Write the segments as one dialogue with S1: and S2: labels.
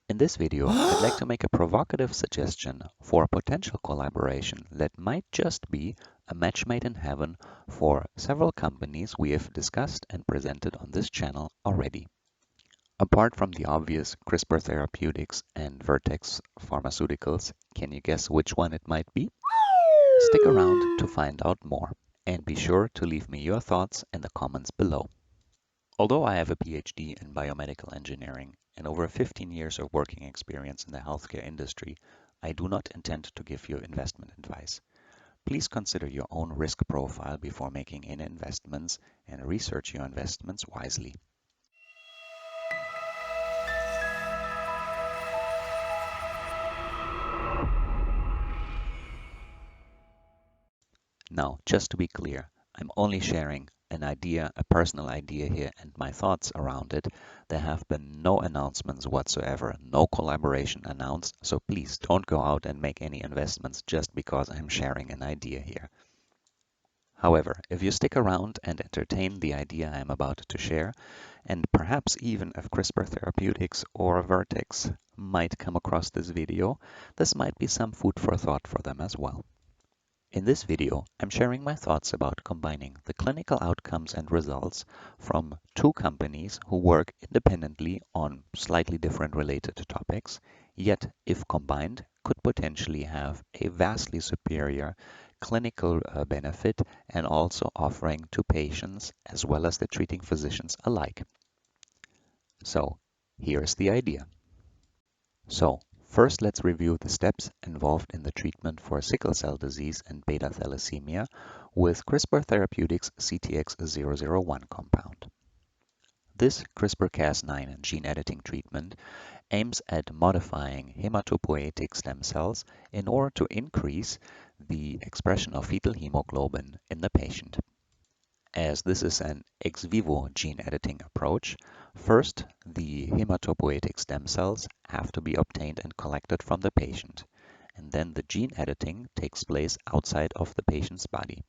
S1: In this video, I'd like to make a provocative suggestion for a potential collaboration that might just be a match made in heaven for several companies we have discussed and presented on this channel already. Apart from the obvious Crispr Therapeutics and Vertex Pharmaceuticals, can you guess which one it might be? Stick around to find out more, and be sure to leave me your thoughts in the comments below. Although I have a PhD in biomedical engineering and over 15 years of working experience in the healthcare industry, I do not intend to give you investment advice. Please consider your own risk profile before making any investments and research your investments wisely. Now, just to be clear, I'm only sharing an idea, a personal idea here, and my thoughts around it. There have been no announcements whatsoever, no collaboration announced, so please don't go out and make any investments just because I'm sharing an idea here. However, if you stick around and entertain the idea I'm about to share, and perhaps even if Crispr Therapeutics or Vertex might come across this video, this might be some food for thought for them as well. In this video, I'm sharing my thoughts about combining the clinical outcomes and results from two companies who work independently on slightly different related topics, yet if combined, could potentially have a vastly superior clinical benefit and also offering to patients as well as the treating physicians alike. So, here's the idea. So, first let's review the steps involved in the treatment for sickle cell disease and beta thalassemia with CRISPR Therapeutics CTX001 compound. This CRISPR-Cas9 gene editing treatment aims at modifying hematopoietic stem cells in order to increase the expression of fetal hemoglobin in the patient. As this is an ex vivo gene editing approach, first the hematopoietic stem cells have to be obtained and collected from the patient, and then the gene editing takes place outside of the patient's body.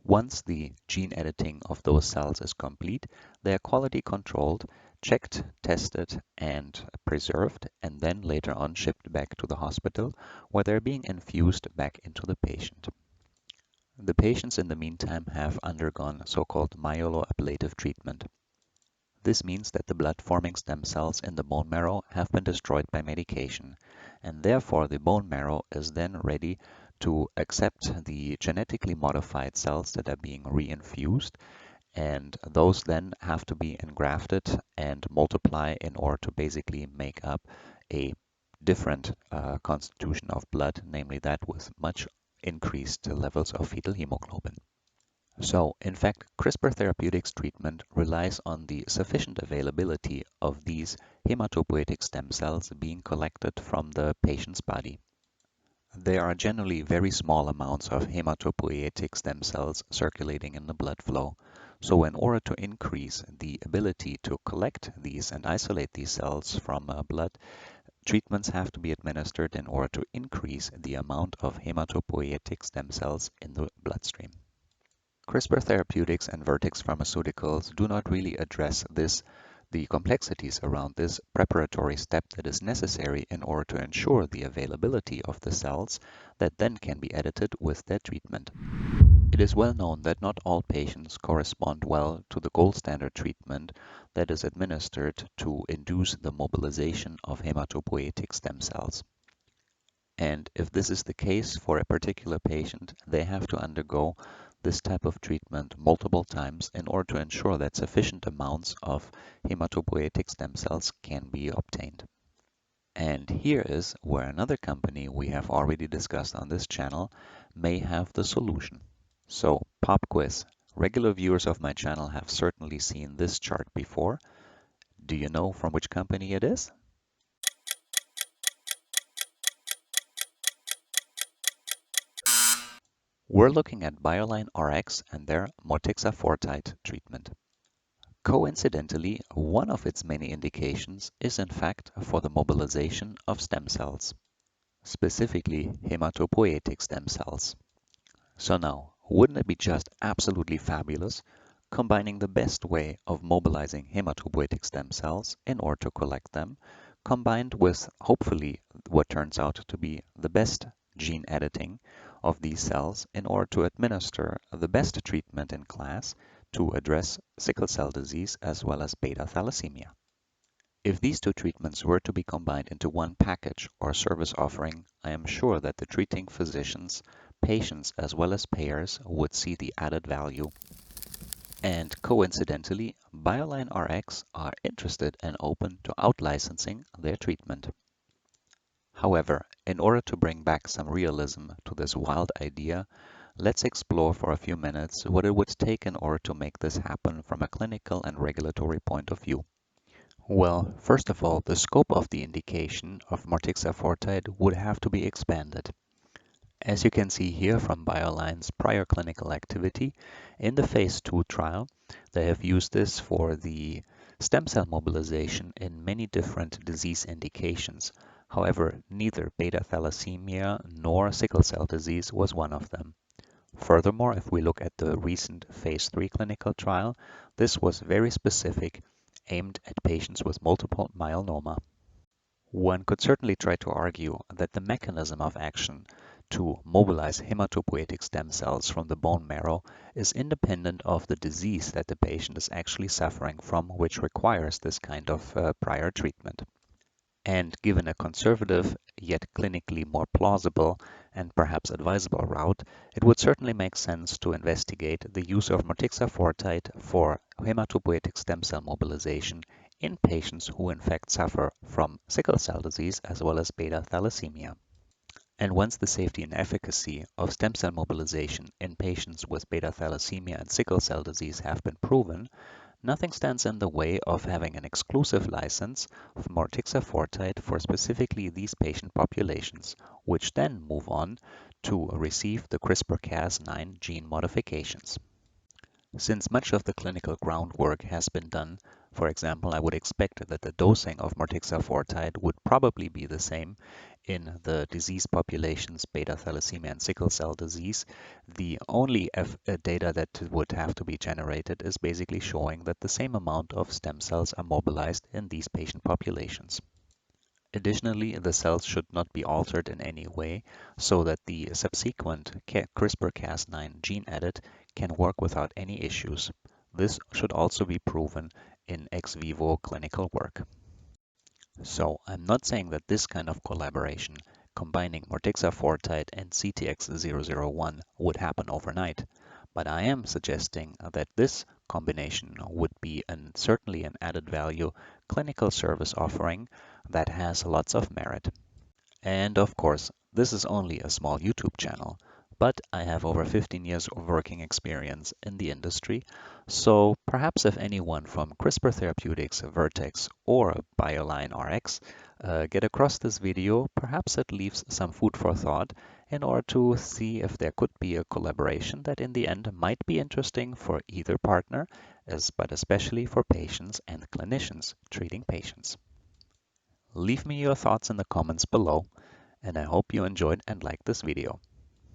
S1: Once the gene editing of those cells is complete, they are quality controlled, checked, tested, and preserved, and then later on shipped back to the hospital where they're being infused back into the patient. The patients in the meantime have undergone so-called myeloablative treatment. This means that the blood-forming stem cells in the bone marrow have been destroyed by medication, and therefore the bone marrow is then ready to accept the genetically modified cells that are being reinfused, and those then have to be engrafted and multiply in order to basically make up a different constitution of blood, namely that with much increased levels of fetal hemoglobin. So, in fact, CRISPR Therapeutics treatment relies on the sufficient availability of these hematopoietic stem cells being collected from the patient's body. There are generally very small amounts of hematopoietic stem cells circulating in the blood flow. So in order to increase the ability to collect these and isolate these cells from blood, treatments have to be administered in order to increase the amount of hematopoietic stem cells in the bloodstream. CRISPR Therapeutics and Vertex Pharmaceuticals do not really address the complexities around this preparatory step that is necessary in order to ensure the availability of the cells that then can be edited with their treatment. It is well known that not all patients correspond well to the gold standard treatment that is administered to induce the mobilization of hematopoietic stem cells. And if this is the case for a particular patient, they have to undergo this type of treatment multiple times in order to ensure that sufficient amounts of hematopoietic stem cells can be obtained. And here is where another company we have already discussed on this channel may have the solution. So, pop quiz. Regular viewers of my channel have certainly seen this chart before. Do you know from which company it is? We're looking at Bioline RX and their Motixafortide treatment. Coincidentally, one of its many indications is in fact for the mobilization of stem cells, specifically hematopoietic stem cells. So now, wouldn't it be just absolutely fabulous combining the best way of mobilizing hematopoietic stem cells in order to collect them, combined with hopefully what turns out to be the best gene editing of these cells in order to administer the best treatment in class to address sickle cell disease as well as beta thalassemia. If these two treatments were to be combined into one package or service offering, I am sure that the treating physicians, patients, as well as payers would see the added value. And coincidentally, Bioline RX are interested and open to out-licensing their treatment. However, in order to bring back some realism to this wild idea, let's explore for a few minutes what it would take in order to make this happen from a clinical and regulatory point of view. Well, first of all, the scope of the indication of Motixafortide would have to be expanded. As you can see here from Bioline's prior clinical activity, in the phase 2 trial, they have used this for the stem cell mobilization in many different disease indications. However, neither beta thalassemia nor sickle cell disease was one of them. Furthermore, if we look at the recent phase 3 clinical trial, this was very specific, aimed at patients with multiple myeloma. One could certainly try to argue that the mechanism of action to mobilize hematopoietic stem cells from the bone marrow is independent of the disease that the patient is actually suffering from, which requires this kind of prior treatment. And given a conservative, yet clinically more plausible and perhaps advisable route, it would certainly make sense to investigate the use of Motixafortide for hematopoietic stem cell mobilization in patients who in fact suffer from sickle cell disease as well as beta thalassemia. And once the safety and efficacy of stem cell mobilization in patients with beta thalassemia and sickle cell disease have been proven, nothing stands in the way of having an exclusive license of Motixafortide for specifically these patient populations, which then move on to receive the CRISPR-Cas9 gene modifications. Since much of the clinical groundwork has been done, for example, I would expect that the dosing of Motixafortide would probably be the same in the disease populations beta thalassemia and sickle cell disease. The only data that would have to be generated is basically showing that the same amount of stem cells are mobilized in these patient populations. Additionally, the cells should not be altered in any way so that the subsequent CRISPR-Cas9 gene edit can work without any issues. This should also be proven in ex vivo clinical work. So I'm not saying that this kind of collaboration, combining Motixafortide and CTX001, would happen overnight, but I am suggesting that this combination would be certainly an added value clinical service offering that has lots of merit. And of course, this is only a small YouTube channel, but I have over 15 years of working experience in the industry, so perhaps if anyone from Crispr Therapeutics, Vertex, or Bioline RX get across this video, perhaps it leaves some food for thought in order to see if there could be a collaboration that in the end might be interesting for either partner, but especially for patients and clinicians treating patients. Leave me your thoughts in the comments below, and I hope you enjoyed and liked this video.